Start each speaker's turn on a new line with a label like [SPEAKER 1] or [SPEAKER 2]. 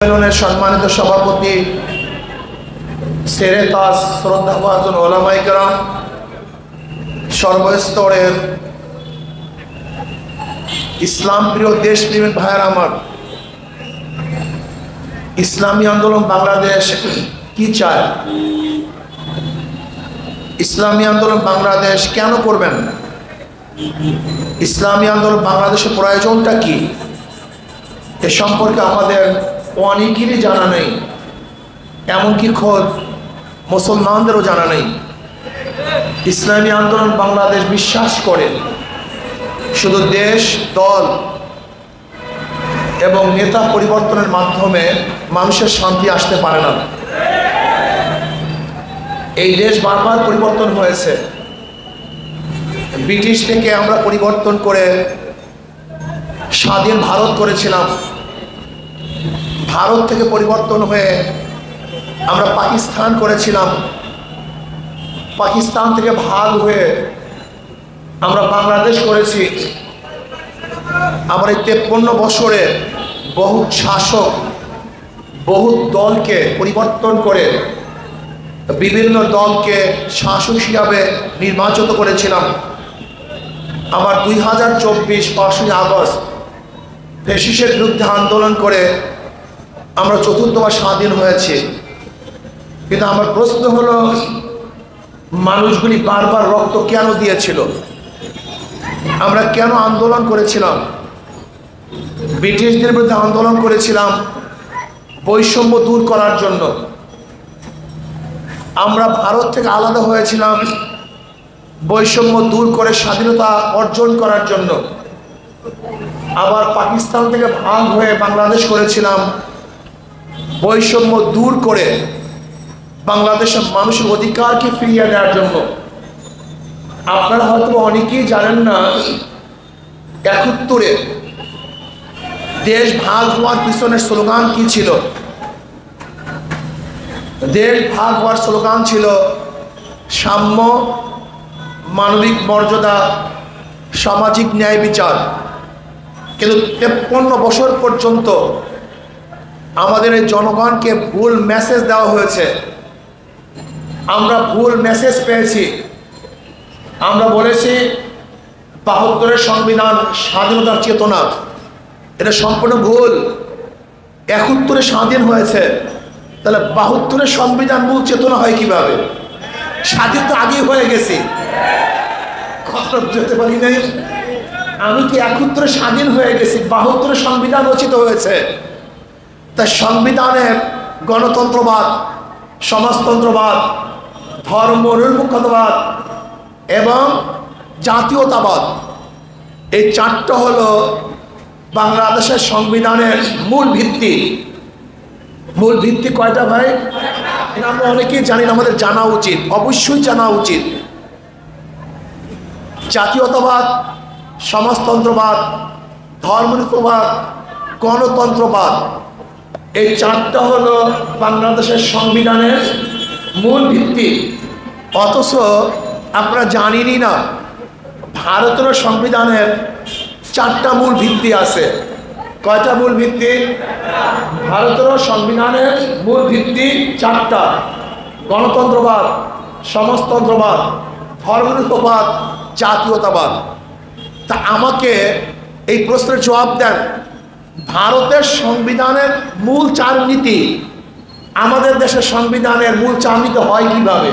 [SPEAKER 1] সম্মেলনের সম্মানিত সভাপতি সেরেতাজ শ্রদ্ধাভাজন ওলামায়ে কেরাম, সর্বস্তরের ইসলাম প্রিয় দেশপ্রেমিক ভাইয়েরা আমার, ইসলামী আন্দোলন বাংলাদেশ কি চায়? ইসলামী আন্দোলন বাংলাদেশ কেন করবেন? ইসলামী আন্দোলন বাংলাদেশের প্রয়োজনটা কি? এ সম্পর্কে আমাদের অনেকেরই জানা নেই, এমনকি খোদ মুসলমানদেরও জানা নেই। ইসলামী আন্দোলন বাংলাদেশ বিশ্বাস করে শুধু দেশ, দল এবং নেতা পরিবর্তনের মাধ্যমে মানুষের শান্তি আসতে পারে না। এই দেশ বারবার পরিবর্তন হয়েছে। ব্রিটিশ থেকে আমরা পরিবর্তন করে স্বাধীন ভারত করেছিলাম। ভারত থেকে পরিবর্তন হয়ে আমরা পাকিস্তান করেছিলাম। পাকিস্তান থেকে ভাগ হয়ে আমরা বাংলাদেশ করেছি। আমরা এই 53 বছরে বহু শাসক, বহু দলকে পরিবর্তন করে বিভিন্ন দলকে শাসক হিসাবে নির্বাচিত করেছিলাম। আবার 2024 5ই আগস্ট ফ্যাসিস্টের বিরুদ্ধে আন্দোলন করে আমরা চতুর্থবার স্বাধীন হয়েছি। কিন্তু আমার প্রশ্ন হলো, মানুষগুলি বারবার রক্ত কেন দিয়েছিল? আমরা কেন আন্দোলন করেছিলাম? ব্রিটিশদের বিরুদ্ধে আন্দোলন করেছিলাম বৈষম্য দূর করার জন্য। আমরা ভারত থেকে আলাদা হয়েছিলাম বৈষম্য দূর করে স্বাধীনতা অর্জন করার জন্য। আবার পাকিস্তান থেকে ভাগ হয়ে বাংলাদেশ করেছিলাম বৈষম্য দূর করে বাংলাদেশের মানুষের অধিকারকে ফিরিয়ে দেওয়ার জন্য। আপনারা হয়তো অনেকেই জানেন না, 71-এ দেশ ভাগ হওয়ার পিছনের স্লোগান কি ছিল? দেশ ভাগ হওয়ার স্লোগান ছিল সাম্য, মানবিক মর্যাদা, সামাজিক ন্যায় বিচার। কিন্তু 53 বছর পর্যন্ত আমাদের এই জনগণকে ভুল মেসেজ দেওয়া হয়েছে। আমরা ভুল মেসেজ পেয়েছি। আমরা বলেছি 72-এর সংবিধান স্বাধীনতার চেতনা, এটা সম্পূর্ণ ভুল। 71-এ স্বাধীন হয়েছে, তাহলে 72-এর সংবিধান মূল চেতনা হয় কিভাবে? স্বাধীন তো আগেই হয়ে গেছি। কথা বুঝতে পারি নাই। আমি কি 71-এ স্বাধীন হয়ে গেছি, 72-এর সংবিধান রচিত হয়েছে। তাই সংবিধানের গণতন্ত্রবাদ, সমাজতন্ত্রবাদ, ধর্মনিরপেক্ষতাবাদ এবং জাতীয়তাবাদ, এই 4টা হলো বাংলাদেশের সংবিধানের মূল ভিত্তি। মূল ভিত্তি কয়টা ভাই? এটা আমরা অনেকেই জানি না, আমাদের জানা উচিত, অবশ্যই জানা উচিত। জাতীয়তাবাদ, সমাজতন্ত্রবাদ, ধর্মনিরপেক্ষতাবাদ, গণতন্ত্রবাদ, এই 4টা হলো বাংলাদেশের সংবিধানের মূল ভিত্তি। অথচ আমরা জানিনি না ভারতের সংবিধানের 4টা মূল ভিত্তি আছে। কয়টা মূল ভিত্তি? ভারতের সংবিধানের মূল ভিত্তি 4টা: গণতন্ত্রবাদ, সমাজতন্ত্রবাদ, ধর্মনিরপেক্ষতাবাদ, জাতীয়তাবাদ। তা আমাকে এই প্রশ্নের জবাব দেন, ভারতের সংবিধানের মূল 4 নীতি আমাদের দেশের সংবিধানের মূল 4 নীতি হয় কিভাবে?